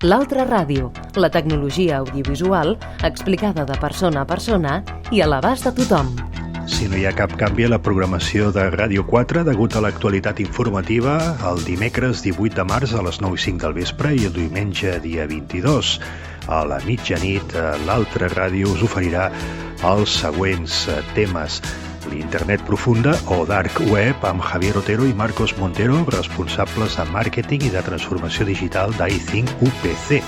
L'Altra Ràdio, la tecnologia audiovisual explicada de persona a persona i a l'abast de tothom. Si no hi ha cap canvi a la programació de Ràdio 4 degut a l'actualitat informativa, el dimecres 18 de març a les 9:05 del vespre i el diumenge dia 22 a la mitjanit, l'Altra Ràdio us oferirà els següents temes: l'Internet profunda o Dark Web amb Javier Otero i Marcos Montero, responsables de màrqueting i de transformació digital d'iThink UPC.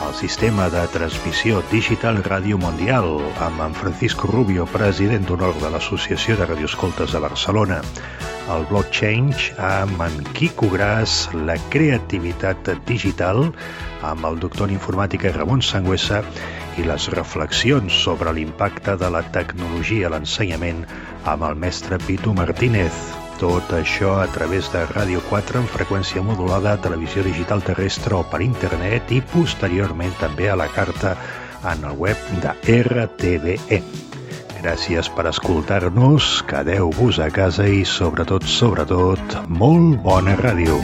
El sistema de transmissió digital Ràdio Mundial amb en Francisco Rubio, president d'honor de l'Associació de Radioescoltes de Barcelona. El blockchain amb en Quico Gras, la creativitat digital amb el doctor en informàtica Ramon Sangüesa i les reflexions sobre l'impacte de la tecnologia a l'ensenyament amb el mestre Pitu Martínez. Tot això a través de Ràdio 4 en freqüència modulada, televisió digital terrestre o per internet i posteriorment també a la carta en el web de RTVE. Gràcies per escoltar-nos, quedeu-vos a casa i sobretot, molt bona ràdio.